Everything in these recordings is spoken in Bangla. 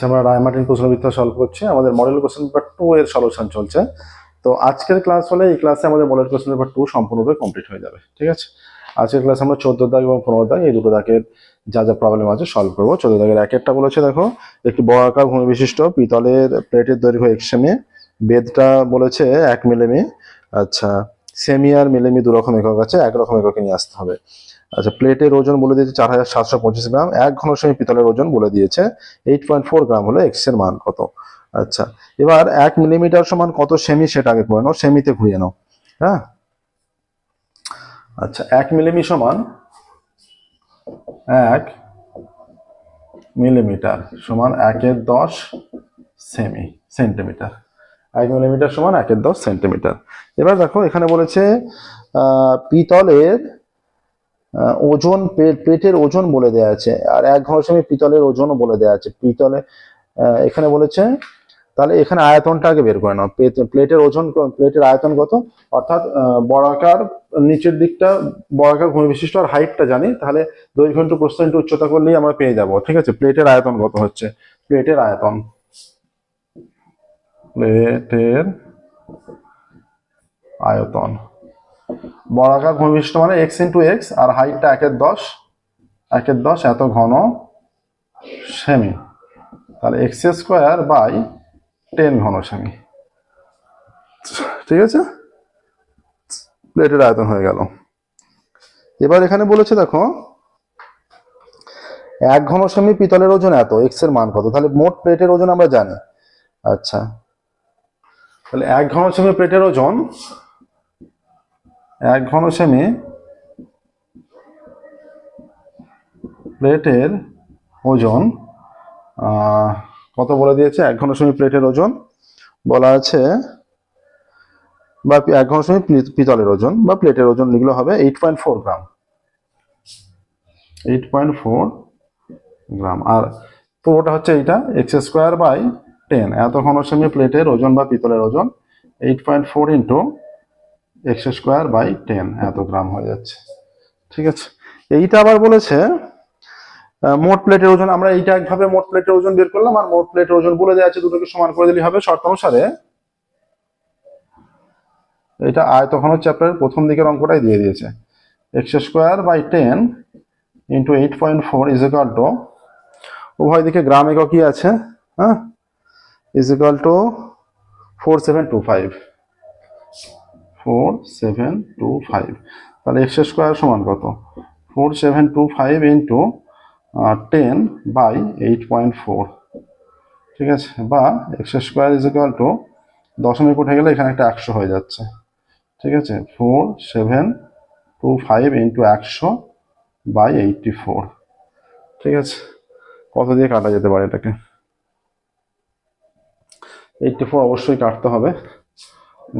আমরা রায়মার্টিন প্রশ্নবিদ্যা সলভ করছি। আমাদের মডেল কোশ্চেন পেপার 2 এর সলিউশন চলছে। তো আজকের ক্লাস হলে এই ক্লাসে আমাদের মডেল কোশ্চেন পেপার 2 সম্পূর্ণরূপে কমপ্লিট হয়ে যাবে। ঠিক আছে, আজকের ক্লাসে আমরা 14 দাগ এবং 15 দাগ এই দুটো দাগের যা যা প্রবলেম আছে সলভ করবো। 14 দাগের একটা বলেছে, দেখো একটি বর্গাকার ভূমি বিশিষ্ট পিতলের প্লেটের দৈর্ঘ্য x সেমি, বেধটা বলেছে 1 মিলিমি। আচ্ছা, সেমি আর মিলিমি দু রকম একক আছে, একরকম এককে নিয়ে আসতে হবে। আচ্ছা, প্লেটের ওজন বলে দিয়েছে 4725 গ্রাম, 1 ঘন সেমি পিতলের ওজন বলে দিয়েছে 8.4 গ্রাম, হলো এক্স এর মান কত। আচ্ছা, এবার 1 মিলিমিটার সমান কত সেমি সেটা আগে করে নাও, সেমিতে ঘুরিয়ে নাও। হ্যাঁ, আচ্ছা 1 মিলিমি সমান 1 মিলিমিটার সমান 1/10 সেন্টিমিটার। 1 মিলিমিটার সমান 1/10 সেন্টিমিটার। এবার দেখো এখানে বলেছে পিতলের ওজন, প্লেটের ওজন বলে দেওয়া আছে, আর 1 ঘন সেমি পিতলের ওজনও বলে দেওয়া আছে। পিতলে এখানে বলেছে, তাহলে এখানে আয়তনটা আগে বের করে নাও। প্লেটের ওজন, প্লেটের আয়তন কত, অর্থাৎ বর্গাকার নিচের দিকটা বর্গাকার ভূমি বিশিষ্ট আর হাইটটা জানি, তাহলে দৈর্ঘ্য ইন্টু প্রস্থ ইন্টু উচ্চতা করলেই আমরা পেয়ে যাব। ঠিক আছে, প্লেটের আয়তন কত হচ্ছে, প্লেটের আয়তন, প্লেটের আয়তন বর্গাকার ভূমি বিশিষ্ট মানে x ইন্টু এক্স, আর হাইটটা 1/10 এত ঘন সেমি, তাহলে এক্স স্কোয়ার বাই 10 ঘন সেমি। ঠিক আছে, প্লেটের আয়তন হয়ে গেল। এবার এখানে বলেছে দেখো 1 ঘন সেমি পিতলের ওজন এত, এক্স এর মান কত, তাহলে মোট প্লেটের ওজন আমরা জানি। আচ্ছা, তাহলে 1 ঘন সেমি প্লেটের ওজন, 1 ঘন সেমি প্লেটের ওজন কত বলে দিয়েছে, 1 ঘন সেমি প্লেটের ওজন বলা আছে, বা 1 ঘন সেমি পিতলের ওজন বা প্লেটের ওজন লিখলে হবে 8.4 গ্রাম, 8.4 গ্রাম। আর পুরোটা হচ্ছে এইটা এক্স স্কোয়ার বাই 10, এত ঘন সেমি প্লেটের ওজন বা পিতলের ওজন 8.4 ইন্টু এক্স স্কোয়ার বাই 10, এত গ্রাম হয়ে যাচ্ছে। ঠিক আছে, এইটা আবার বলেছে মোট প্লেটের ওজন। আমরা এইটা একভাবে মোট প্লেটের ওজন বের করলাম, আর মোট প্লেটের ওজন বলে দেওয়া আছে, দুটোকে সমান করে দিলেই হবে শর্ত অনুসারে। এটা আয়তঘন চ্যাপ্টারের প্রথম দিকের অঙ্কটাই দিয়ে দিয়েছে, x square by 10 into 8.4 is equal to, উভয় দিকে গ্রাম এককই আছে, হ্যাঁ, ইজ ইকুয়াল টু 4725। তাহলে এক্স স্কোয়ার সমান কত, 4725 ইন্টু 10 বাই 8.4। ঠিক আছে, বা x square is equal two, দশমিক উঠে গেলে এখানে একটা 100 হয়ে যাচ্ছে। ঠিক আছে, 4725 ইন্টু 100 বাই 84। ঠিক আছে, কত দিয়ে কাটা যেতে পারে এটাকে, 84 অবশ্যই কাটতে হবে,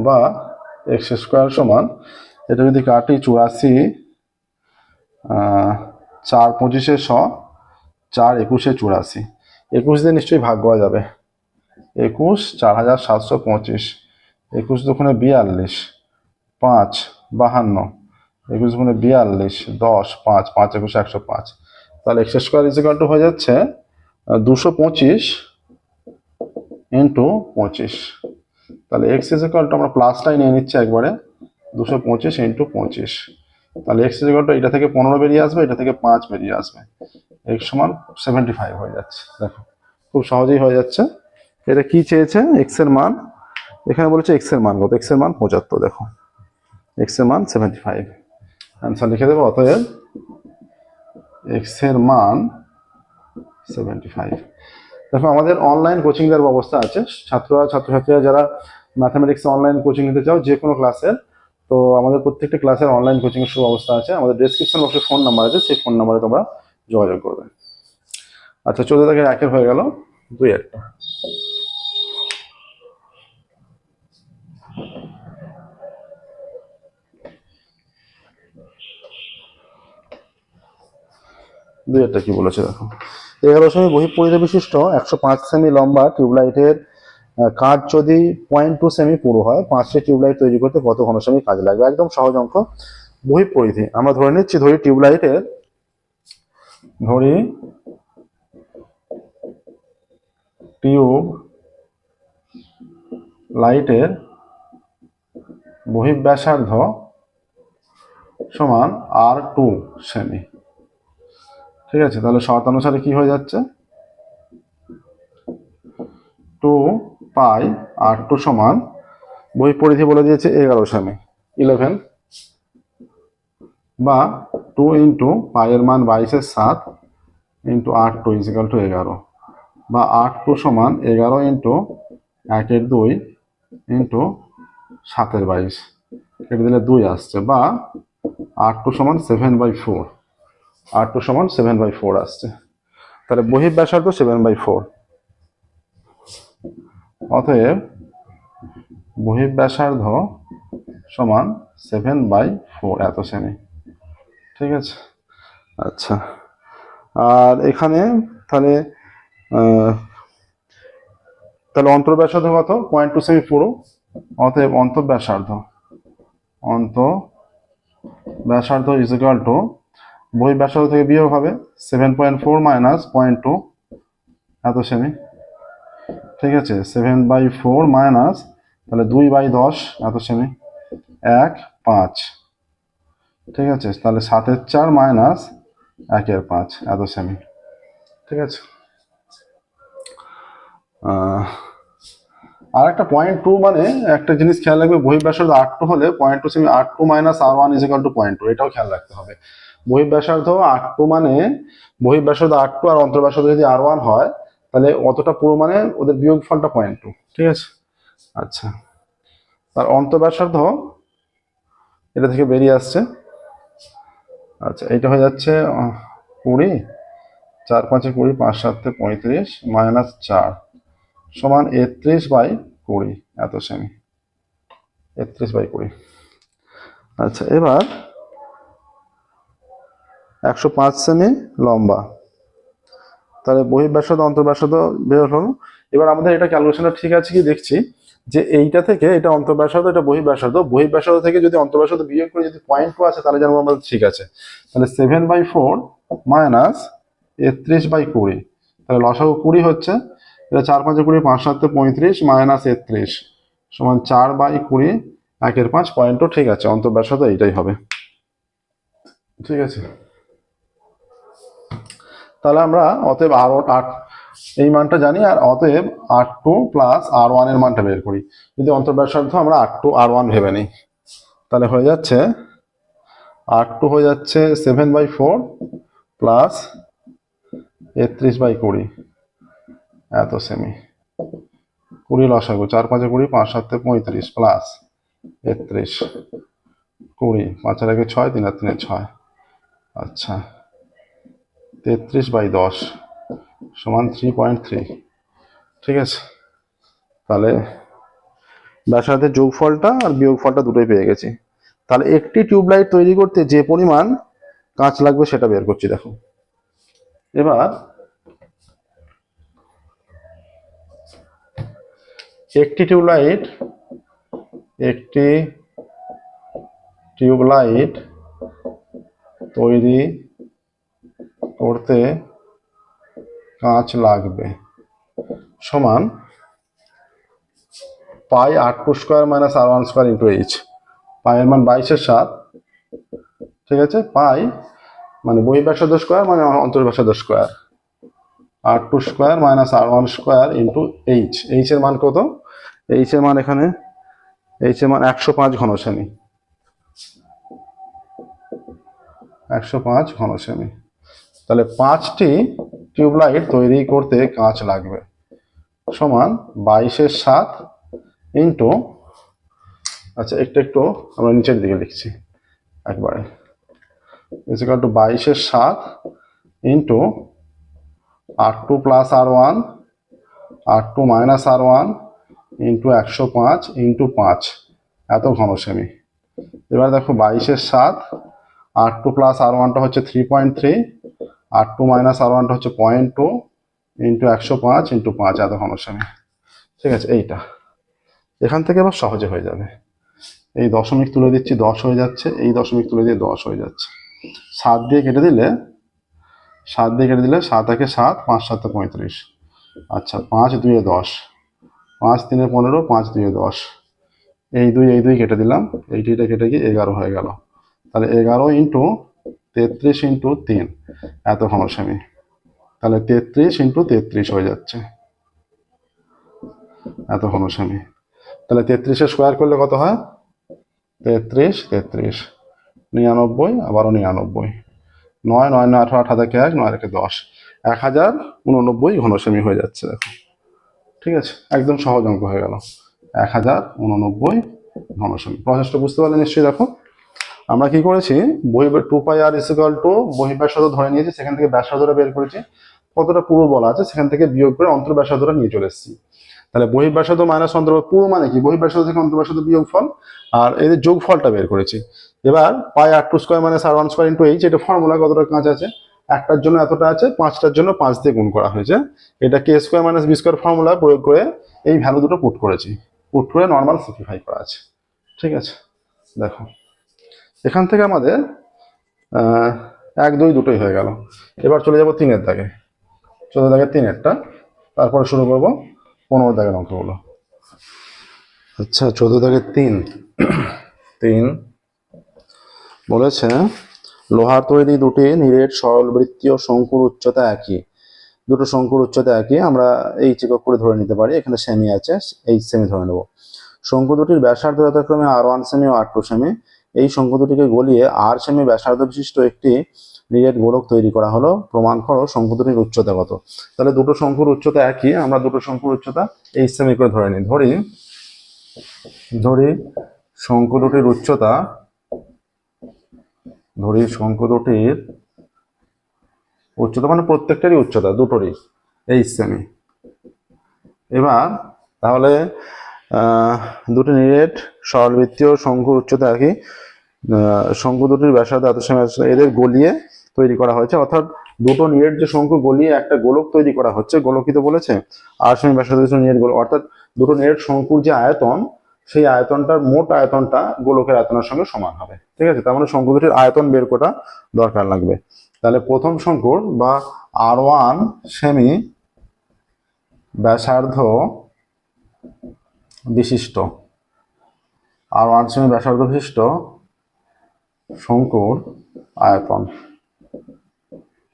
বা এক্স স্কোয়ার সমান, এটা যদি কাটি 84, 4 25 100, 4 21 84, 21 দিয়ে নিশ্চয়ই ভাগ করা যাবে। 21 4725, 21 দুগুণে 42, 5 52, 21 দুগুণে 42, 10 5 5 21 105। তাহলে x square is equal two হয়ে যাচ্ছে 225 ইন্টু 25। তাহলে এক্স ইজ ইকুয়াল টু, আমরা প্লাসটাই নিয়ে নিচ্ছি একবারে, 225 ইন্টু 25। তাহলে এক্স ইজ ইকুয়াল টু, এটা থেকে 15 বেরিয়ে আসবে, এটা থেকে 5 বেরিয়ে আসবে, এক্স সমান 75 হয়ে যাচ্ছে। দেখো খুব সহজেই হয়ে যাচ্ছে। এটা কি চেয়েছে, এক্স এর মান, এখানে বলেছে এক্স এর মান কত, এক্স এর মান 75, দেখো এক্স এর মান 75, অ্যান্সার লিখে দেবো। অতএব এক্স এর মান 75। দেখো আমাদের অনলাইন কোচিং দেওয়ার ব্যবস্থা আছে, ছাত্রছাত্রীরা যারা ম্যাথামেটিক্স অনলাইন কোচিং নিতে চাও যে কোনো ক্লাসের, তো আমাদের প্রত্যেকটা ক্লাসের অনলাইন কোচিং এর সুব্যবস্থা আছে। আমাদের ডেসক্রিপশন বক্সে ফোন নাম্বার আছে, সেই ফোন নাম্বারে তোমরা যোগাযোগ করবে। আচ্ছা, 14 থেকে 1 হয়ে গেল, 2 একটা। দুই একটা কি বলেছে দেখো, 11 সেমি বহিঃপরিধি বিশিষ্ট 105 সেমি লম্বা টিউবলাইটের কাজ যদি 0.2 সেমি পুরো হয়, 5টি টিউবলাইট তৈরি করতে কত ঘন সেমি কাজ লাগবে। একদম সহজ অঙ্ক। বহিঃপরিধি আমরা ধরে নিচ্ছি, ধরি টিউব লাইটের বহিঃব্যাসার্ধ সমান R2 সেমি। ঠিক আছে, তাহলে শর্ত অনুসারে কি হয়ে যাচ্ছে, 2 পাই R2 সমান বহিঃপরিধি বলে দিয়েছে 11 সেমি, 11, বা 2 ইন্টু পাই এর মান 22/7 ইন্টু R2 ইজিক্যাল টু 11, বা R2 সমান 11 ইন্টু 1/2 ইন্টু 7/22, কেটে দিলে 2 আসছে, বা R2 সমান 7/4, R2 সমান 7/4 আসছে। তাহলে বহিঃব্যাসার্ধ 7/4, অতএব বহিঃব্যাসার্ধ সমান 7/4 এত সেমি। ঠিক আছে, আচ্ছা, আর এখানে তাহলে তাহলে অন্তর্ব্যাসার্ধ কত, 0.2 সেমি পুরো, অতএব অন্তর্ব্যাসার্ধ ইজ ইকুয়াল টু বহিঃব্যাসার্ধ থেকে বিয়োগ হবে 7.4 মাইনাস 0.2 এত সেমি। ঠিক আছে, 7/4 মাইনাস তাহলে 2/10 এত সেমি, 1/5। ঠিক আছে, তাহলে 7/4 মাইনাস 1/5 এত সেমি। ঠিক আছে, আর একটা 0.2 মানে একটা জিনিস খেয়াল রাখবে, বহিঃব্যাসার্ধ R2 হলে 0.2 semi, R2 minus R1 is equal two 0.2, এটাও খেয়াল রাখতে হবে। বহিঃব্যাসার্ধ R2 মানে বহিঃব্যাসার্ধ R2 আর অন্তর্ব্যাসার্ধ যদি R1 হয় তাহলে অতটা পুরো মানে ওদের বিয়োগফলটা 0.2। ঠিক আছে, আচ্ছা, তার অন্তর্ব্যাসার্ধ এটা থেকে বেরিয়ে আসছে, আচ্ছা, এটা হয়ে যাচ্ছে 20, 4 5 20, 5 7 35 মাইনাস 4 সমান 31/20 এত সেমি, 31/20। আচ্ছা, এবার 105 সেমি লম্বা, তাহলে বহিঃব্যাসার্ধ অন্তর্ব্যাসার্ধ বের হলো। এবার আমাদের এটা ক্যালকুলেশনটা ঠিক আছে কি দেখছি, যে এইটা থেকে এটা অন্তর্ব্যাসার্ধ, এটা বহিঃব্যাসার্ধ, বহিঃব্যাসার্ধ থেকে যদি অন্তর্ব্যাসার্ধ বিয়োগ করে যদি 0.2 আছে তাহলে জানবো আমাদের ঠিক আছে। তাহলে 7/4 মাইনাস 31/20, তাহলে লসাগু 20 হচ্ছে, এটা 4 5 20, 5 7 35 মাইনাস 31 সমান 4/20, 1/5, 0.2। ঠিক আছে, অন্তর্ব্যাসার্ধ এইটাই হবে। ঠিক আছে, তাহলে আমরা অতএব R1 এই মানটা জানি, আর অতএব R2 প্লাস R1 এর মানটা বের করি। যদি অন্তর্ব্যাসার্ধ আমরা R2 R1 ভেবে নিই তাহলে হয়ে যাচ্ছে R2 হয়ে যাচ্ছে 7/4 প্লাস 31/20 এত সেমি, 20 লসাগু, 4 5 20, 5 7 35 প্লাস 31, 20, 5 আর 1 6, 3 আর 3 6, আচ্ছা, 33/10 সমান 3.3। ঠিক আছে, তাহলে ব্যাসার্ধের যোগফলটা আর বিয়োগফলটা দুটোই পেয়ে গেছি। তাহলে একটি টিউবলাইট তৈরি করতে যে পরিমাণ কাঁচ লাগবে সেটা বের করছি। দেখো, এবার একটি টিউবলাইট তৈরি করতে কাঁচ লাগবে সমান পাই R2 square minus R1 square into H। পাই এর মান 22/7। ঠিক আছে, পাই মানে বহিঃব্যাসার্ধ স্কোয়ার মানে অন্তর্ব্যাসার্ধ square, R2 square minus R1 square into H। H এর মান কত, H এর মান এখানে, H এর মান 105 ঘন সেমি, 105 ঘন সেমি। তাহলে 5টি টিউবলাইট তৈরি করতে কাঁচ লাগবে সমান 22/7 ইন্টু, আচ্ছা একটু আমরা নিচের দিকে লিখছি একবারে, equal to 22/7 into R2 plus R1, R2 minus R1 into 105 into 5 এত ঘন সেমি। এবার দেখো 22/7, R2 প্লাস R1টা হচ্ছে 3.3, R2 মাইনাস R1টা হচ্ছে 0.2 ইন্টু 105 ইন্টু 5 এত ঘন সেমি। ঠিক আছে, এইটা এখান থেকে আবার সহজে হয়ে যাবে। এই দশমিক তুলে দিচ্ছি, 10 হয়ে যাচ্ছে, এই দশমিক তুলে দিয়ে 10 হয়ে যাচ্ছে। 7 দিয়ে কেটে দিলে 7 একে 7, 5 7 35, আচ্ছা 5 2 10, 5 3 15, 5 2 10, এই দুই কেটে দিলাম, এইটা কেটে গিয়ে 11 হয়ে গেল। তাহলে 11 ইন্টু 33 ইন্টু 3 এত ঘনসেমি। তাহলে 33 ইন্টু 33 হয়ে যাচ্ছে এত ঘনসেমি। তাহলে 33 স্কোয়ার করলে কত হয়? 33 33 99, আবারও 99, 9 9 9 18 18 থেকে 1, 9 রেখে 10, 1089 ঘনসেমি হয়ে যাচ্ছে। দেখো ঠিক আছে, একদম সহজ অঙ্ক হয়ে গেল, 1089 ঘনসেমি। প্রসেসটা বুঝতে পারলে নিশ্চয়ই। দেখো আমরা কি করেছি, two pi r equal to বহিঃব্যাসার্ধ ধরে নিয়েছি, সেখান থেকে ব্যাসার্ধটা বের করেছি, কতটা পুরো বলা আছে সেখান থেকে বিয়োগ করে অন্তর্ব্যাসার্ধটা নিয়ে চলে এসেছি। তাহলে বহিঃব্যাসার্ধ মাইনাস পুরো মানে কি, বহিঃব্যাসার্ধ থেকে অন্তর্ব্যাসার্ধ বিয়োগফল, আর এদের যোগফলটা বের করেছি। এবার পাই আর টু স্কোয়ার মাইনাস আর ওয়ান স্কোয়ার ইন্টু এইচ, এটা ফর্মুলা কতটা কাজ আছে, একটার জন্য এতটা আছে, পাঁচটার জন্য 5 দিয়ে গুণ করা হয়েছে। এটা কে square minus B square formula প্রয়োগ করে এই ভ্যালু দুটো পুট করেছি, পুট করে নর্মাল সিম্পলিফাই করা আছে। ঠিক আছে, দেখো এখান থেকে আমাদের 1 2 দুটোই হয়ে গেল। এবার চলে যাব 3-এর দাগে, 14 দাগের 3-এরটা, তারপরে শুরু করবো 15 দাগের অঙ্কগুলো। আচ্ছা 14 দাগের 3 বলেছে লোহার তৈরি দুটি নিরেট সরলবৃত্তীয় শঙ্কুর উচ্চতা একই। দুটো শঙ্কুর উচ্চতা একই, আমরা এই একক করে ধরে নিতে পারি, এখানে সেমি আছে, এই সেমি ধরে নেব। শঙ্কু দুটির ব্যাসার্ধ যথাক্রমে R1 সেমি ও R2 সেমি। এই শঙ্কু দুটিকে গলিয়ে R সেমি ব্যাসার্ধ বিশিষ্ট একটি নিরেট গোলক তৈরি করা হলো, প্রমাণ করো শঙ্কু দুটির উচ্চতা কত। তাহলে দুটো শঙ্কুর উচ্চতা একই, আমরা দুটো শঙ্কুর উচ্চতা এই সেমি করে ধরে নিই। ধরি শঙ্কু দুটির উচ্চতা, মানে প্রত্যেকটারই উচ্চতা দুটোরই এই সেমি। এবার তাহলে দুটি নিরেট সরলবৃত্তীয় শঙ্কুর উচ্চতা একই, শঙ্কু দুটির ব্যাসার্ধ এত সেমি, এদের গলিয়ে তৈরি করা হয়েছে। অর্থাৎ দুটো নিরেট যে শঙ্কু গলিয়ে একটা গোলক তৈরি করা হচ্ছে, গোলকই তো বলেছে, আর সেমি ব্যাসার্ধ নিরেট গোলক, অর্থাৎ দুটো নিরেট শঙ্কুর যে আয়তন, সেই আয়তনটার মোট আয়তনটা গোলকের আয়তনের সঙ্গে সমান হবে। ঠিক আছে, তার মানে শঙ্কু দুটির আয়তন বের করা দরকার লাগবে। তাহলে প্রথম শঙ্কুর বা R1 সেমি ব্যাসার্ধ বিশিষ্ট, R1 সেমি ব্যাসার্ধ বিশিষ্ট শঙ্কুর আয়তন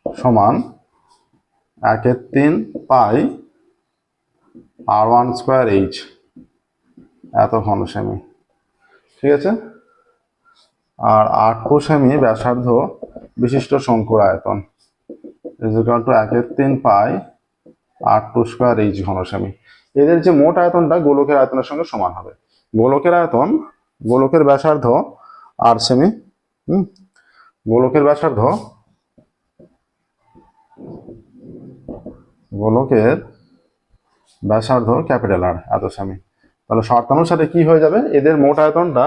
সমান 1/3 পাই R1 স্কোয়ার এইচ এত ঘনসেমি। ঠিক আছে, আর R2 সেমি ব্যাসার্ধ বিশিষ্ট শঙ্কুর আয়তন is equal to 1/3 pi R2 square H ঘনসেমি। এদের যে মোট আয়তনটা গোলকের আয়তনের সঙ্গে সমান হবে। গোলকের আয়তন, গোলকের ব্যাসার্ধ আর সেমি, গোলকের ব্যাসার্ধ ক্যাপিটাল আর এত সেমি। তাহলে শর্তানুসারে কি হয়ে যাবে, এদের মোট আয়তনটা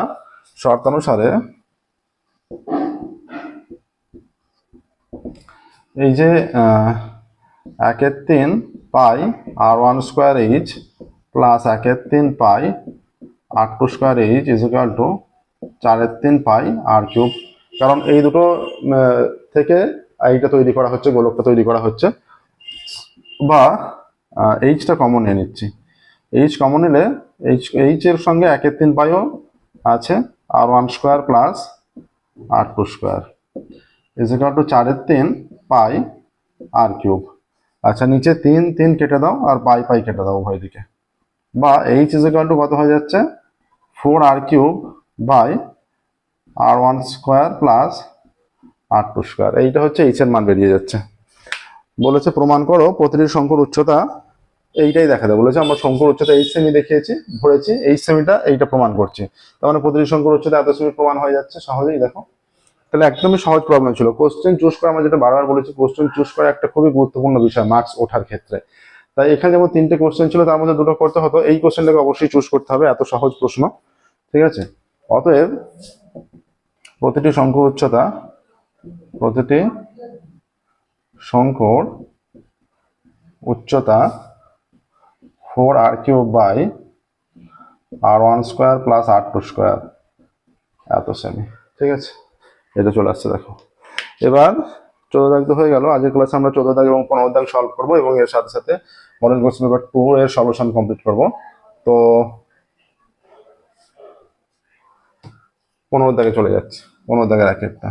শর্তানুসারে এই যে 1/3 পাই R1 square H plus 1/3 pi R2 square H is equal to 4/3 pi R cube. কারণ এই দুটো থেকে এইটা তৈরি করা হচ্ছে, গোলকটা তৈরি করা হচ্ছে, বা এইচটা কমন নিয়ে নিচ্ছি। এইচ কমন নিলে এইচ এর সঙ্গে 1/3 পাইও আছে, R1 square plus R2 square is equal to 4/3 pi আর কিউব। আচ্ছা নিচে 3 3 কেটে দাও আর পাই কেটে দাও উভয় দিকে, বা এইচ ইজ ইকুয়াল টু কত হয়ে যাচ্ছে 4R cube by R1 square plus R2 square. এইটা হচ্ছে এইচ এর মান বেরিয়ে যাচ্ছে। বলেছে প্রমাণ করো প্রতিটি শঙ্কুর উচ্চতা, এইটাই দেখাতে বলেছে। আমরা শঙ্কুর উচ্চতা এইচ সেমি দেখিয়েছি, ধরেছি এইচ সেমিটা, এইটা প্রমাণ করছি। তার মানে প্রতিটি শঙ্কুর উচ্চতা এত সেমি প্রমাণ হয়ে যাচ্ছে সহজেই। দেখো তাহলে একদমই সহজ প্রবলেম ছিল। কোশ্চেন চুজ করা, আমরা যেটা বারবার বলেছি, কোশ্চেন চুজ করা একটা খুবই গুরুত্বপূর্ণ বিষয় মার্কস ওঠার ক্ষেত্রে। তাই এখানে যেমন 3টে কোশ্চেন ছিল, তার মধ্যে 2টো করতে হতো, এই কোশ্চেনটাকে অবশ্যই চুজ করতে হবে, এত সহজ প্রশ্ন। ঠিক আছে, অতএব প্রতিটি শঙ্কুর উচ্চতা, প্রতিটি শঙ্কুর উচ্চতা 4R cube by R1 square plus R2 square এত সেমি। ঠিক আছে, এটা চলে আসছে। দেখো এবার 14 দাগ তো হয়ে গেল। আজকের ক্লাসে আমরা 14 দাগ এবং 15 দাগ সলভ করবো এবং এর সাথে সাথে মডেল কোশ্চেন পেপার 2 এর সলিউশন কমপ্লিট করবো। তো 15 দাগে চলে যাচ্ছে। 15 দাগের একেরটা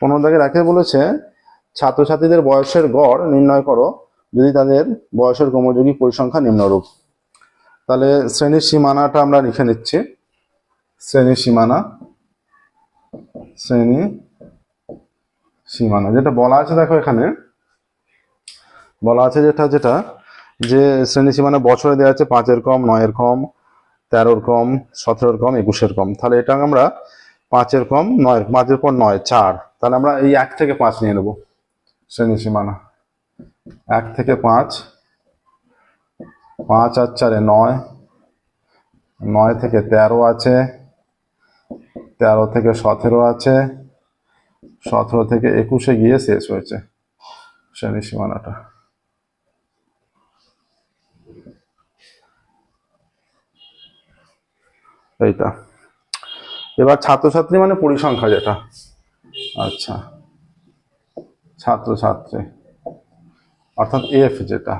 15 দাগের একে বলেছে ছাত্রছাত্রীদের বয়সের গড় নির্ণয় করো যদি তাদের বয়সের ক্রমযৌগিক পরিসংখ্যা নিম্নরূপ। তাহলে শ্রেণীর সীমানাটা আমরা লিখে নিচ্ছি। শ্রেণীর সীমানা যেটা বলা আছে, দেখো এখানে বলা আছে যেটা যে শ্রেণী সীমানা বছরে দেওয়া আছে 5-এর কম, 9-এর কম, 13-এর কম, 17-এর কম, 21-এর কম। তাহলে এটা আমরা 5-এর কম, 9, 5-এর পর 9, 4, তাহলে আমরা এই 1 থেকে 5 নিয়ে নেব। শ্রেণী সীমানা 1 থেকে 5, 5 আর 4-এ 9, 9 থেকে 13 আছে, 13 থেকে 17 আছে, 17 থেকে 21-এ গিয়ে শেষ হয়েছে শ্রেণী সীমানাটা। এইটা এবার ছাত্রছাত্রী মানে পরিসংখ্যা যেটা, আচ্ছা ছাত্রছাত্রী অর্থাৎ এফ যেটা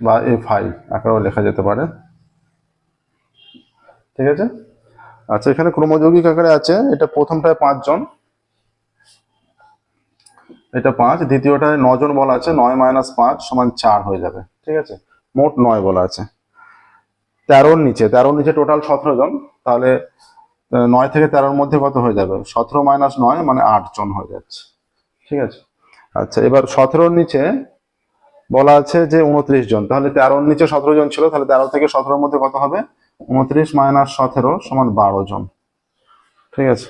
বা FI আকারেও লেখা যেতে পারে, ঠিক আছে। আচ্ছা এখানে ক্রমযৌগিক আকারে আছে, এটা প্রথমটায় 5 জন, এটা 5, দ্বিতীয়টায় 9 জন বলা আছে, 9 - 5 = 4 হয়ে যাবে, ঠিক আছে। মোট 9 বলা আছে। 13-র নিচে টোটাল 17 জন, তাহলে 9 থেকে 13-র মধ্যে কত হয়ে যাবে? 17 - 9 মানে 8 জন হয়ে যাচ্ছে, ঠিক আছে। আচ্ছা এবার 17-র নিচে বলা আছে যে 29 জন, তাহলে 13-র নিচে 17 জন ছিল, তাহলে 13 থেকে 17-র মধ্যে কত হবে? 29 - 17 = 12 জন, ঠিক আছে।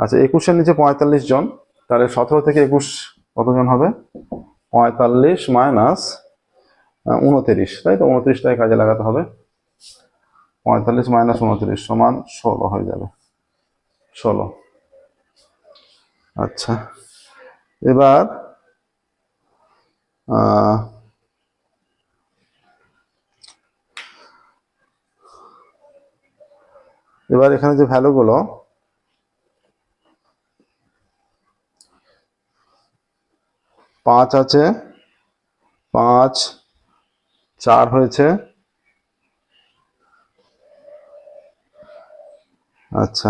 আচ্ছা 21-এর নিচে 45 জন, তাহলে 17 থেকে 21 কতজন হবে? 45 - 29, তাই তো 29টাই কাজে লাগাতে হবে। 45 - 29 = 16 হয়ে যাবে, 16। আচ্ছা এবার এখানে যে ভ্যালুগুলো পাঁচ আছে, 5, 4 হয়েছে। আচ্ছা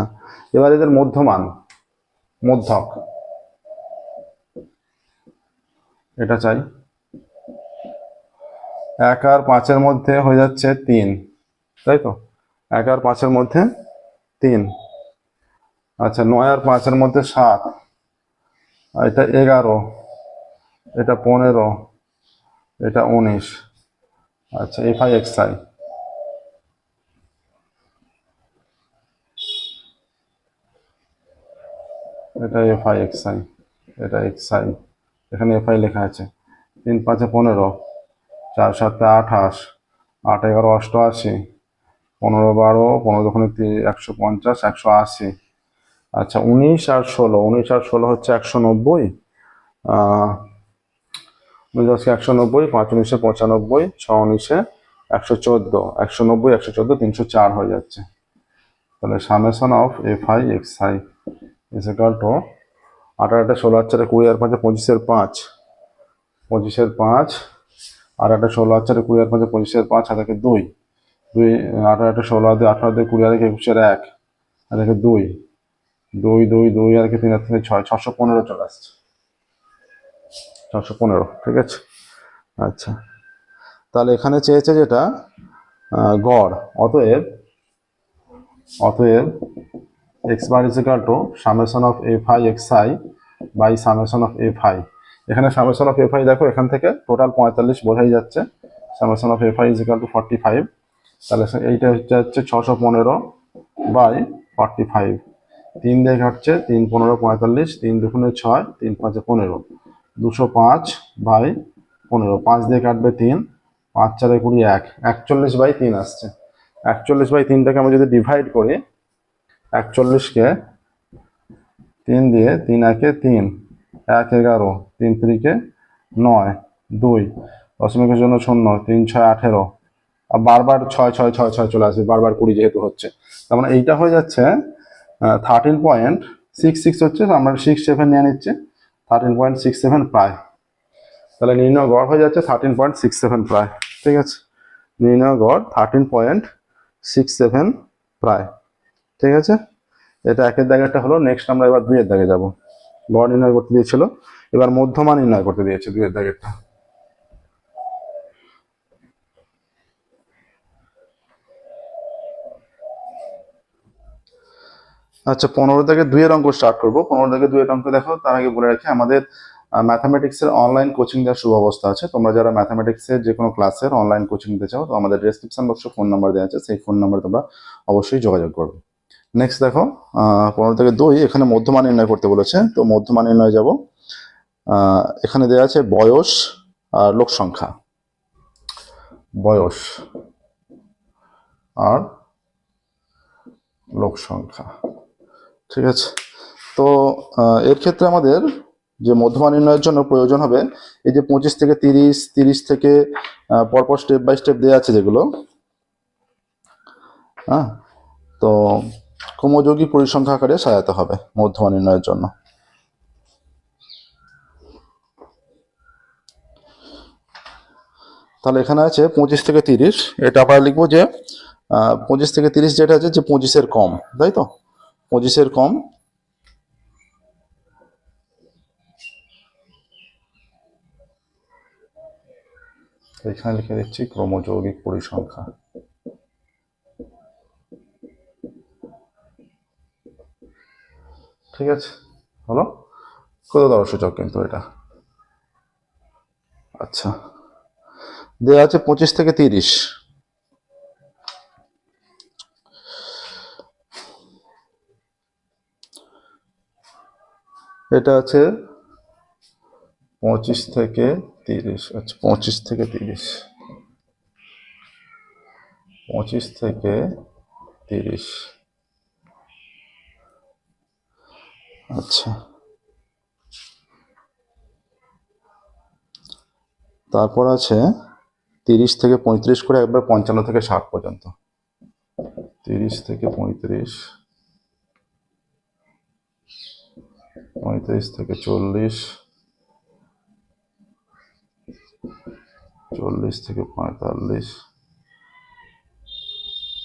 এবার এদের মধ্যক এটা চাই। 1 আর 5-এর মধ্যে হয়ে যাচ্ছে 3, তাই তো 1 আর 5-এর মধ্যে 3। আচ্ছা 9 আর 5-এর মধ্যে 7, এটা 11, এটা 15, এটা 19। আচ্ছা FI XI এটা FI XI, এটা XI, এখানে FI লেখা আছে। 3 × 5 = 15, 4 × 7 = 28, 8 × 11 = 88, 15 × 12, 15 × 2 = 150, 180। আচ্ছা 19 আর 16 হচ্ছে 190, 19 × 190, 5 × 19 = 95, 6 × 19 = 114, 190, 114, 304 হয়ে যাচ্ছে। তাহলে সামেশন অফ FI XI = 18 × 16 = 20 আর 5 = 25-এর 5, 25-এর 5, আর 18 × 16 = 20 আর 5 = 25-এর 5, আর 2, 18 × 16 = 18, 20 আর 21-এর 1, আর 2, 2, 2, 2 আর 3 আর 3 6, 615 চলে আসছে, 615, ঠিক আছে। আচ্ছা তাহলে এখানে চেয়েছে যেটা গড়, অতএব x bar = summation of FI XI by summation of FI। এখানে summation of FI দেখো, এখান থেকে টোটাল 45 বোঝাই যাচ্ছে। summation of FI = 45, তাহলে এইটা হচ্ছে 615 বাই 45। 3 দিয়ে কাটছে, 3 × 15 = 45, 3 × 2 = 6, 3 × 5 = 15, 205 বাই 15, 5 দিয়ে কাটবে 3, 5 × 4 = 21, 41/3 আসছে। 41/3টাকে আমরা যদি ডিভাইড করি, 41কে 3 দিয়ে, 3 × 1 = 3, 1 11, 3 × 3 = 9, 2 দশমিকের জন্য 0, 3 × 6 = 18, আর বারবার 6 6 6 6 চলে আসবে, বারবার 20 যেহেতু হচ্ছে, তার মানে এইটা হয়ে যাচ্ছে 13.6 6 হচ্ছে, আমরা 6 7 নিয়ে নিচ্ছি, 13.67 প্রায়। তাহলে নির্ণয় গড় হয়ে যাচ্ছে 13.67 প্রায়। ঠিক আছে, নির্ণয় গড় 13.67 প্রায়। ঠিক আছে, এটা একের দাগেরটা হলো। নেক্সট আমরা এবার 2 এর দাগে যাব। গড় নির্ণয় করতে দিয়েছিল, এবার মধ্যমা নির্ণয় করতে দিয়েছে 2 এর দাগেরটা। আচ্ছা, 15 থেকে 2 এর অঙ্ক স্টার্ট করবো। 15 থেকে 2 এর অঙ্ক দেখো, তার আগে বলে রাখি আমাদের ম্যাথামেটিক্সের অনলাইন কোচিং দেওয়ার সুব্যবস্থা আছে। তোমরা যারা ম্যাথামেটিক্সের যে কোনো ক্লাসের অনলাইন কোচিং নিতে চাও, তো আমাদের ডেসক্রিপশন বক্সে ফোন নাম্বার দেওয়া আছে, সেই ফোন নাম্বারে তোমরা অবশ্যই যোগাযোগ করবে। নেক্সট দেখো, 15 থেকে 2 এখানে মধ্যমা নির্ণয় করতে বলেছে। তো মধ্যমা নির্ণয় যাব। এখানে দেওয়া আছে বয়স আর লোক সংখ্যা, বয়স আর লোক সংখ্যা। ঠিক আছে, তো এর ক্ষেত্রে আমাদের যে মধ্যমা নির্ণয়ের জন্য প্রয়োজন হবে এই যে 25 থেকে 30, 30 থেকে পরপর স্টেপ বাই স্টেপ দেওয়া আছে যেগুলো, হ্যাঁ, তো ক্রমযোগী পরিসংখ্যা আকারে সাজাতে হবে মধ্যমা নির্ণয়ের জন্য। তাহলে এখানে আছে 25 থেকে 30, এটা আমরা লিখবো যে 25 থেকে 30 যেটা আছে যে 25-এর কম, তাই তো, 25-এর কম। এখানে লিখে দিচ্ছি ক্রমযৌগিক পরিসংখ্যা। ঠিক আছে, হলো ক্ষুদ্রতর সূচক কিন্তু এটা। আচ্ছা, দেওয়া আছে 25 থেকে 30। এটা আছে 25 থেকে 30। আচ্ছা, 25 থেকে 30, 25 থেকে 30। আচ্ছা, তারপর আছে 30 থেকে 35 করে একবার 55 থেকে 60 পর্যন্ত। 30 থেকে 35, 35 থেকে 40, 40 থেকে 45,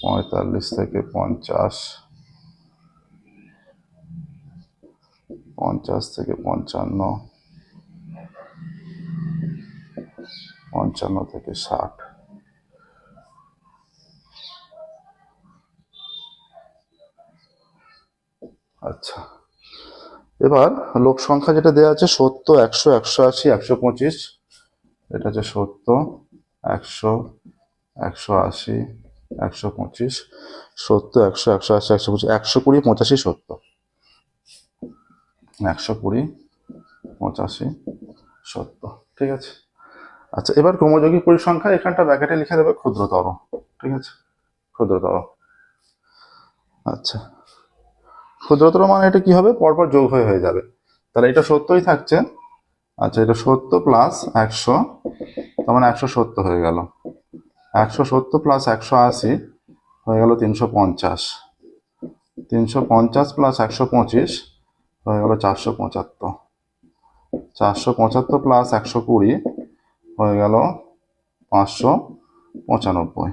45 থেকে 50, 50 থেকে 55, 55 থেকে 60। আচ্ছা, এবার লোক সংখ্যা যেটা দেওয়া আছে 70, 100, 180, 125। এটা হচ্ছে 70, 100, 180, 125, 70, 100, 180, 125, 120, 85, 70, 120, 85, 70। ঠিক আছে, আচ্ছা, এবার ক্রমযৌগিক পরিসংখ্যা এখানটা ব্র্যাকেটে লিখে দেবে ক্ষুদ্রতর। ঠিক আছে, ক্ষুদ্রতর। আচ্ছা, ক্ষুদ্রতর মানে এটা কি হবে, পরপর যোগ হয়ে যাবে। তাহলে এটা 70ই থাকছে। আচ্ছা, এটা 70 প্লাস 100, তার মানে 170 হয়ে গেল। 170 প্লাস 180 হয়ে গেল 350। 350 প্লাস 125 হয়ে গেল 475। 475 প্লাস 120 হয়ে গেল 595।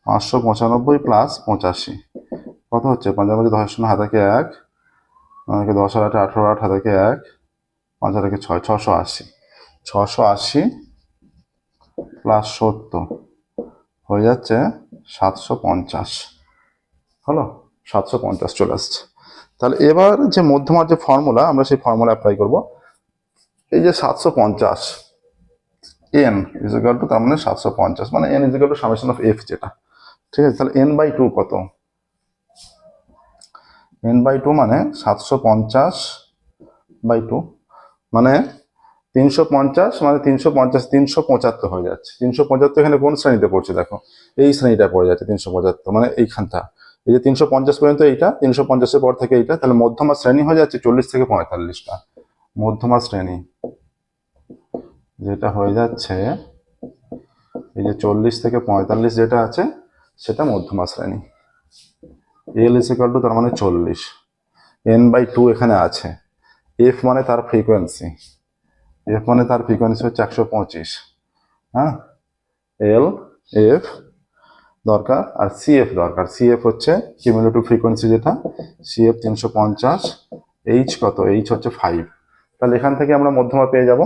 595 প্লাস 85 কত হচ্ছে? 55, 10 শূন্য হাতে 1, 10 আর 8, 18, 8 হাতে 1, 5 হাতে 6, 680। 680 প্লাস 70 হয়ে যাচ্ছে 750। হলো, 750 চলে আসছে। তাহলে এবার যে মধ্যমার যে ফর্মুলা, আমরা সেই ফর্মুলা অ্যাপ্লাই করব। এই যে 750 n ইজ ইকুয়াল টু, তার মানে 750 মানে n is equal two summation of f যেটা। ঠিক আছে, তাহলে n/2 কত? n/2 মানে 750/2 মানে 350, মানে 350, 375 হয়ে যাচ্ছে। 375 এখানে কোন শ্রেণীতে পড়ছে দেখো, এই শ্রেণীটা পড়ে যাচ্ছে 375, মানে এইখানটা। এই যে 350 পর্যন্ত এইটা, 350-এর পর থেকে এইটা, তাহলে মধ্যমা শ্রেণী হয়ে যাচ্ছে 40 থেকে 45টা। মধ্যমা শ্রেণী যেটা হয়ে যাচ্ছে এই যে 40 থেকে 45 যেটা আছে, সেটা মধ্যমা শ্রেণী। এল ইজ ইকুয়াল টু, তার মানে 40। n/2 এখানে আছে, এফ মানে তার ফ্রিকোয়েন্সি, এফ মানে তার ফ্রিকোয়েন্সি হচ্ছে 125, হ্যাঁ, এল এফ দরকার, আর সিএফ দরকার। সিএফ হচ্ছে কিউমুলেটিভ ফ্রিকোয়েন্সি যেটা, সিএফ 350, এইচ কত, এইচ হচ্ছে 5। তাহলে এখান থেকে আমরা মধ্যমা পেয়ে যাব,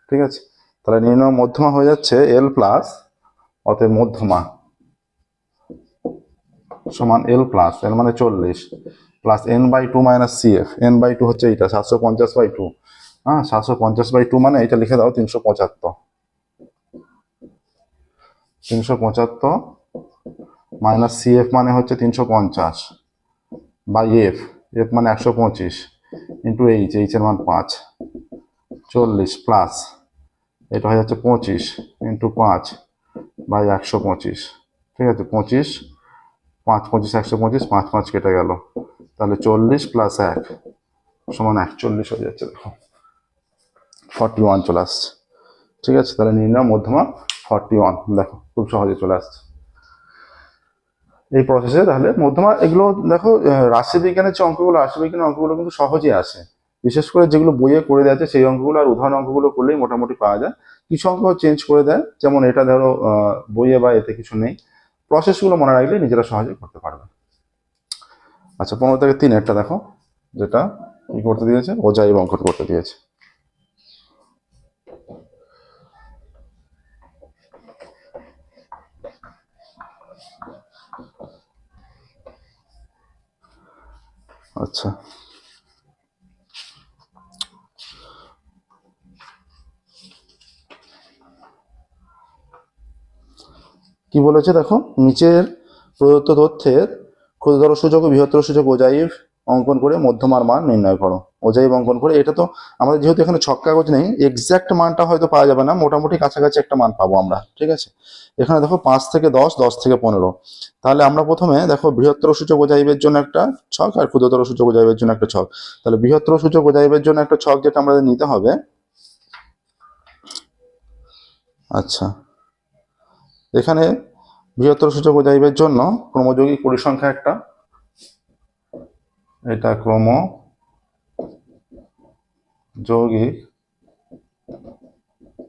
ঠিক আছে। তাহলে নির্ণয় মধ্যমা হয়ে যাচ্ছে এল প্লাস, অতএব মধ্যমা সমান এল প্লাস, এল মানে 40, plus n/2 minus CF, n/2 হচ্ছে এইটা 750/2, হ্যাঁ, 750/2 মানে এটা লিখে দাও 375, 375 মাইনাস সিএফ মানে হচ্ছে 350 বাই এফ, এফ মানে 125 ইন্টু এইচ, এইচ এর মান 5, 40 প্লাস এটা হয়ে যাচ্ছে 25 ইন্টু 5 বাই 125, ঠিক আছে। 25, 5 25 125, 5 5 কেটে গেল, তাহলে 40 প্লাস 1 সমান 41 হয়ে যাচ্ছে, দেখো 41 চলে আসছে, ঠিক আছে। তাহলে নির্ণয় মধ্যমা 41, দেখো খুব সহজে চলে আসছে এই প্রসেসে। তাহলে মধ্যমা এগুলো দেখো, রাশিবিজ্ঞানের যে অঙ্কগুলো, রাশিবিজ্ঞানের অঙ্কগুলো কিন্তু সহজেই আসে, বিশেষ করে যেগুলো বইয়ে করে দেওয়া আছে সেই অঙ্কগুলো আর উদাহরণ অঙ্কগুলো করলেই মোটামুটি পাওয়া যায়। কিছু অঙ্ক চেঞ্জ করে দেয়, যেমন এটা ধরো বইয়ে বা এতে কিছু নেই, প্রসেসগুলো মনে রাখলে নিজেরা সহজে করতে পারবে। আচ্ছা, 15 থেকে 3 একটা দেখো, যেটা কি করতে দিয়েছে, অজাইব অঙ্কন করতে দিয়েছে। আচ্ছা, কি বলেছে দেখো, নিচের প্রদত্ত তথ্যের ক্ষুদ্রতর সূচক ও বৃহত্তর সূচক অজাইব অঙ্কন করে মধ্যমার মান নির্ণয় করো। অজাইব অঙ্কন করে, এটা তো আমাদের যেহেতু এখানে ছক কাগজ নেই, এক্সাক্ট মানটা হয়তো পাওয়া যাবে না, মোটামুটি কাছাকাছি একটা মান পাবো আমরা, ঠিক আছে। এখানে দেখো 5 থেকে 10, 10 থেকে 15, তাহলে আমরা প্রথমে দেখো বৃহত্তর সূচক অজাইবের জন্য একটা ছক আর ক্ষুদ্রতর সূচক অজাইবের জন্য একটা ছক। তাহলে বৃহত্তর সূচক অজাইবের জন্য একটা ছক যেটা আমাদের নিতে হবে, আচ্ছা, এখানে বৃহত্তর সূচক অজাইবের জন্য ক্রমযৌগিক পরিসংখ্যা একটা, এটা ক্রমযৌগিক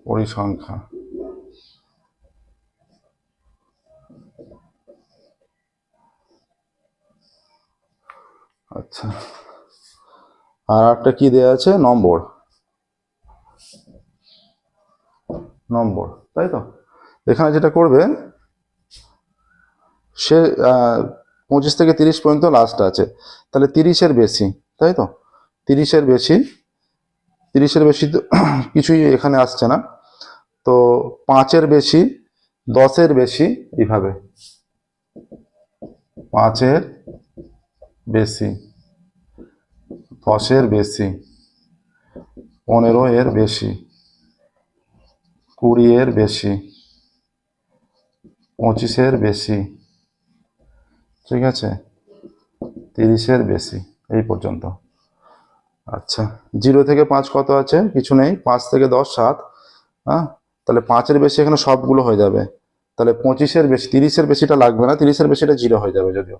পরিসংখ্যা, আচ্ছা, আর একটা কি দেয়া আছে, নম্বর, তাই তো। এখানে যেটা করবে, সে 25 থেকে 30 পর্যন্ত লাস্ট আছে, তাহলে 30-এর বেশি, তাই তো, 30-এর বেশি, 30-এর বেশি তো কিছুই এখানে আসছে না, তো 5-এর বেশি, 10-এর বেশি, এইভাবে 5-এর বেশি, 10-এর বেশি, 15-এর বেশি, 20-এর বেশি, 25-এর বেশি, ঠিক আছে, 30-এর বেশি, এই পর্যন্ত। আচ্ছা, 0 থেকে 5 কত আছে, কিছু নেই, 5 থেকে 10 7, হ্যাঁ, তাহলে 5-এর বেশি এখানে সবগুলো হয়ে যাবে, তাহলে 25-এর বেশি, 30-এর বেশিটা লাগবে না, 30-এর বেশিটা 0 হয়ে যাবে যদিও,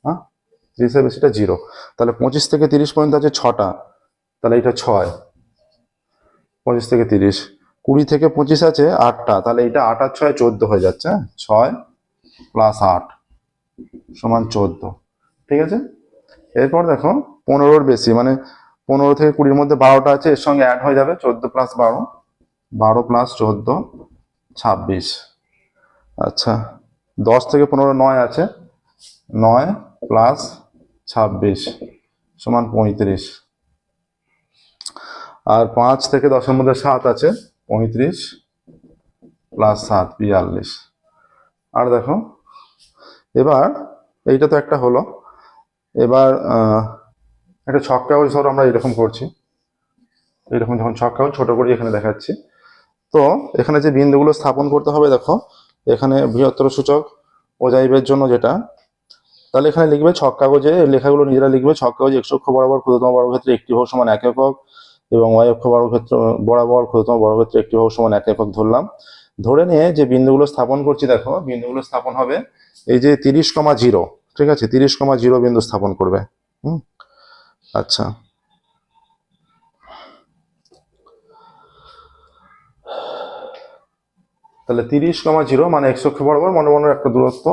হ্যাঁ, 30-এর বেশিটা 0, তাহলে 25 থেকে 30 পর্যন্ত আছে 6টা, তাহলে এটা 6, 25 থেকে 30, 20 থেকে 25 আছে 8টা, তাহলে এটা 8 আর 6 14 হয়ে যাচ্ছে, 6 প্লাস 8 সমান 14, ঠিক আছে। এরপর দেখো 15-এর বেশি, মানে 15 থেকে 20-এর মধ্যে 12টা আছে, এর সঙ্গে অ্যাড হয়ে যাবে 14 প্লাস 12, 12 প্লাস 14 26, আচ্ছা, 10 থেকে 15 9 আছে, 9 প্লাস 26 সমান 35, আর 5 থেকে 10-এর মধ্যে 7 আছে, 35 প্লাস 7 42, আর দেখো এবার এইটা তো একটা হলো, এবার একটা ছক কাগজ ধরো আমরা এরকম করছি, এরকম যখন ছক কাগজ ছোট করে এখানে দেখাচ্ছি, তো এখানে যে বিন্দুগুলো স্থাপন করতে হবে, দেখো এখানে বৃহত্তর সূচক অজাইবের জন্য যেটা, তাহলে এখানে লিখবে ছক কাগজে, লেখাগুলো নিজেরা লিখবে, ছক কাগজে x অক্ষ বরাবর ক্ষুদ্রতম বর্গক্ষেত্রে একটি বাহু সমান 1 একক, এবং y অক্ষ বরাবর ক্ষুদ্রতম বর্গক্ষেত্রে একটি বাহু সমান 1 একক ধরলাম। ধরে নিয়ে যে বিন্দুগুলো স্থাপন করছি, দেখো বিন্দুগুলো স্থাপন হবে এই যে 30,0, ঠিক আছে, 30,0 বিন্দু স্থাপন করবে, আচ্ছা, তাহলে 30,0 মানে x অক্ষ বরাবর মনে মনে একটা দূরত্ব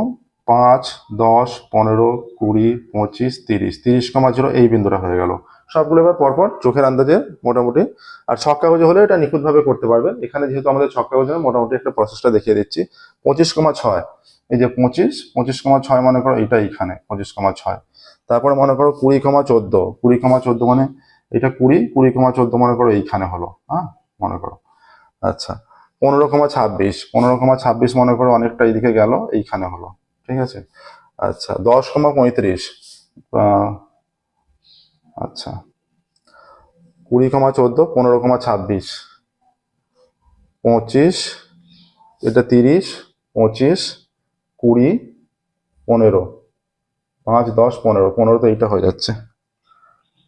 5, 10, 15, 20, 25, 30, 30,0 এই বিন্দুটা হয়ে গেল। সবগুলো এবার পরপর চোখের আন্দাজে মোটামুটি, আর ছক কাগজে হলে এটা নিখুঁতভাবে করতে পারবেন। এখানে যেহেতু আমাদের ছক কাগজে মোটামুটি একটা প্রসেসটা দেখিয়ে দিচ্ছি। 25,6, এই যে 25,6 মনে করো এটা এইখানে 25,6। তারপরে মনে করো 20,14, 20,14 মানে এটা 20,14 মনে করো এইখানে হলো, হ্যাঁ মনে করো। আচ্ছা, 15,26, 15,26 মনে করো অনেকটা এইদিকে গেল, এইখানে হলো, ঠিক আছে। আচ্ছা, 10,35, আচ্ছা 20,14, 15,26, 25, এটা 30, 25, 20, 15, 5, 10, 15, 15 তো এইটা হয়ে যাচ্ছে।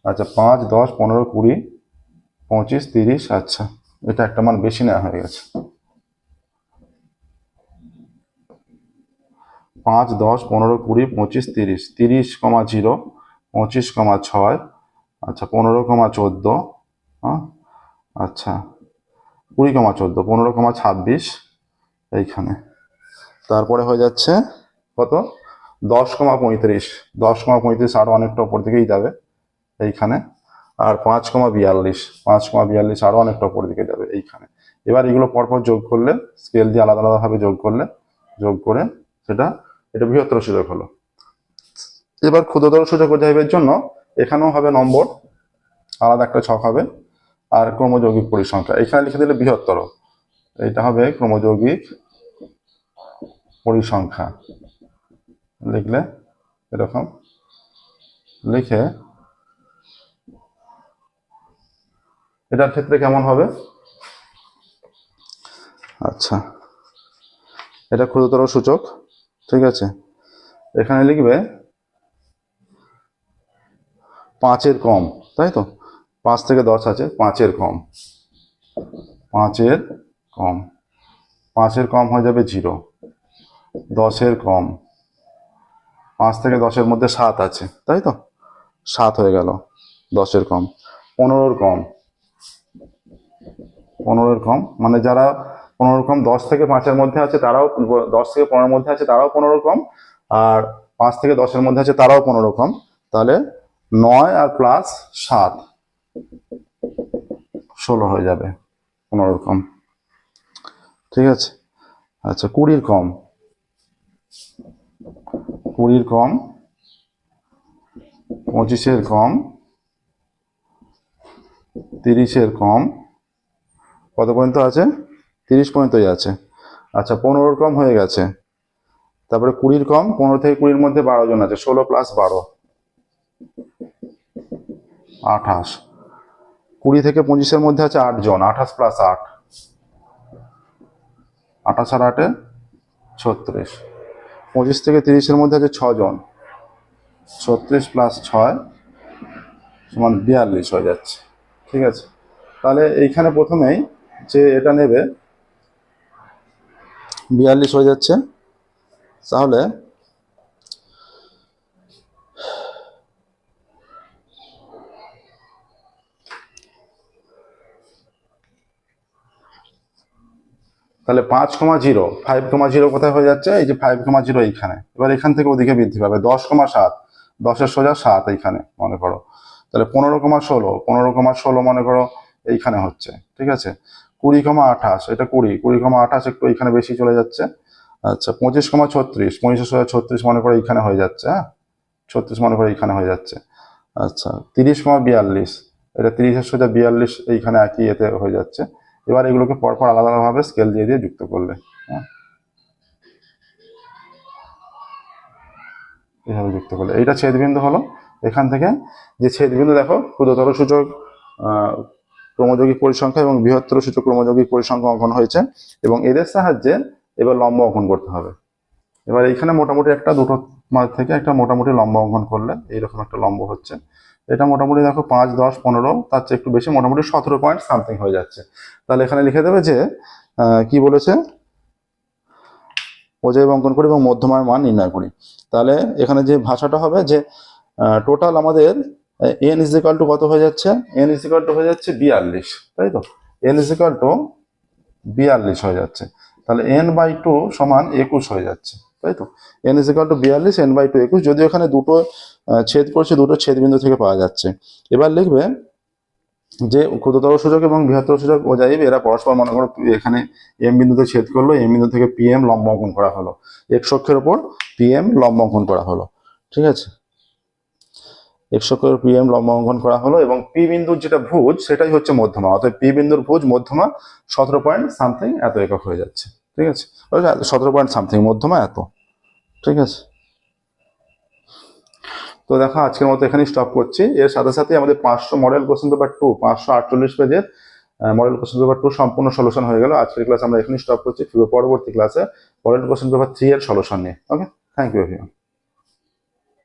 আচ্ছা 5, 10, 15, 20, 25, 30, আচ্ছা এটা একটা মান বেশি নেওয়া হয়ে গেছে। 5, 10, 15, 20, 25, 30, 30,0, 25,6, আচ্ছা 15,14, হ্যাঁ আচ্ছা 20,14, 15,26 এইখানে। তারপরে হয়ে যাচ্ছে কত 10,35, 10,35 আরো অনেকটা উপর দিকেই যাবে এইখানে। আর 5,42, 5,42 আরো অনেকটা উপর দিকে যাবে এইখানে। এবার এগুলো পরপর যোগ করলে, স্কেল দিয়ে আলাদা আলাদা ভাবে যোগ করলে, যোগ করে এটা বৃহত্তর সূচক হলো। এবার ক্ষুদ্রতর সূচক বোঝাইবার জন্য এখানেও হবে নম্বর, আলাদা একটা ছক হবে, আর ক্রমযৌগিক পরিসংখ্যা এখানে লিখে দিলে বৃহত্তর, এটা হবে ক্রমযৌগিক পরিসংখ্যা। লিখলে এরকম লিখে এটার ক্ষেত্রে কেমন হবে, আচ্ছা এটা ক্ষুদ্রতর সূচক, ঠিক আছে। এখানে লিখবে 5-এর কম, তাই তো 5 থেকে 10 আছে, 5-এর কম, 5-এর কম, 5-এর কম হয়ে যাবে 0, 10-এর কম, 5 থেকে 10-এর মধ্যে 7 আছে, তাই তো 7 হয়ে গেল 10-এর কম, 15-এর কম, 15-এর কম মানে যারা 15-এর কম 10 থেকে 5-এর মধ্যে আছে তারাও, 10 থেকে 15-এর মধ্যে আছে তারাও 15-এর কম, আর 5 থেকে 10-এর মধ্যে আছে তারাও 15-এর কম। তাহলে 9 আর প্লাস 7, 16 হয়ে যাবে 15-এর কম, ঠিক আছে। আচ্ছা 20-এর কম, 20-এর কম, 25-এর কম, 30-এর কম, কত পর্যন্ত আছে 30 পর্যন্তই আছে। আচ্ছা 15-এর কম হয়ে গেছে, তারপরে 20-এর কম, 15 থেকে 20-এর মধ্যে 12 জন আছে, 16 প্লাস 12, 28, 20 থেকে 25-এর মধ্যে আছে 8 জন, 28 প্লাস 8, 28 আর 8-এ 36, 25 থেকে 30-এর মধ্যে আছে 6 জন, 36 প্লাস 6 সমান 42 হয়ে যাচ্ছে, ঠিক আছে। তাহলে এইখানে প্রথমেই যে এটা নেবে 42 হয়ে যাচ্ছে, তাহলে তাহলে 5,0, 5,0 কোথায় হয়ে যাচ্ছে, এই যে 5,0 এইখানে। এবার এখান থেকে ওদিকে বৃদ্ধি পাবে 10,7, 10-এর সোজা 7 এইখানে মনে করো। তাহলে 15,16, 15,16 মনে করো এইখানে হচ্ছে, ঠিক আছে। 20,28, এটা 20,28 একটু এইখানে বেশি চলে যাচ্ছে। আচ্ছা 25,36, 25-এর সোজা 36 মনে করো এইখানে হয়ে যাচ্ছে, হ্যাঁ 36 মনে করো এইখানে হয়ে যাচ্ছে। আচ্ছা 30,42, এটা 30-এর সোজা 42 এইখানে একই এতে হয়ে যাচ্ছে। এবার এগুলোকে পরপর আলাদা আলাদাভাবে স্কেল দিয়ে দিয়ে যুক্ত করলে, হ্যাঁ এইভাবে যুক্ত করলে এইটা ছেদবিন্দু হলো। এখান থেকে যে ছেদবিন্দু দেখো ক্ষুদ্রতর সূচক ক্রমযৌগিক পরিসংখ্যা এবং বৃহত্তর সূচক ক্রমযৌগিক পরিসংখ্যা অঙ্কন হয়েছে, এবং এদের সাহায্যে এবার লম্ব অঙ্কন করতে হবে। এবার এইখানে মোটামুটি একটা দুটো থেকে একটা মোটামুটি লম্ব অঙ্কন করলে এইরকম একটা লম্ব হচ্ছে। এটা মোটামুটি দেখো 5, 10, 15, তার চেয়ে একটু বেশি, মোটামুটি 17 পয়েন্ট সামথিং হয়ে যাচ্ছে। তাহলে এখানে লিখে দেবে যে কি বলেছে, অজয় অঙ্কন করি এবং মধ্যমার মান নির্ণয় করি। তাহলে এখানে যে ভাষাটা হবে যে টোটাল আমাদের এন ইজ ইকাল টু কত হয়ে যাচ্ছে, এন ইজ ইকাল টু হয়ে যাচ্ছে 42, তাই তো, এন ইজ ইকাল টু 42 হয়ে যাচ্ছে। তাহলে এন বাই টু সমান 21 হয়ে যাচ্ছে, তাই তো, N is equal to 42, N by two 21, যদিও এখানে দুটো ছেদ করছে, দুটো ছেদ বিন্দু থেকে পাওয়া যাচ্ছে। এবার লিখবে যে ক্ষুদ্রতর সূচক এবং বৃহত্তর সূচক অজাইব এরা পরস্পর, মনে করো এখানে এম বিন্দুতে ছেদ করলো, এম বিন্দু থেকে পিএম লম্ব অঙ্কন করা হলো, এক্স অক্ষের ওপর পিএম লম্ব অঙ্কন করা হলো, ঠিক আছে, এক্স অক্ষের পিএম লম্ব অঙ্কন করা হলো, এবং পি বিন্দুর যেটা ভুজ সেটাই হচ্ছে মধ্যমা, অর্থাৎ পি বিন্দুর ভুজ মধ্যমা 17 পয়েন্ট সামথিং এত একক হয়ে যাচ্ছে, ঠিক আছে, 17 পয়েন্ট সামথিং, মধ্যমা এত, ঠিক আছে। তো দেখো আজকের মতো এখানেই স্টপ করছি। এর সাথে সাথে আমাদের 500 মডেল কোশ্চেন পেপার 2 548 পেজের মডেল কোশ্চেন পেপার 2 সম্পূর্ণ সলিউশন হয়ে গেল। আজকের ক্লাস আমরা এখানেই স্টপ করছি, পরবর্তী ক্লাসে মডেল কোশ্চেন পেপার 3 এর সলিউশন নিয়ে। ওকে, থ্যাংক ইউ এভরিওয়ান।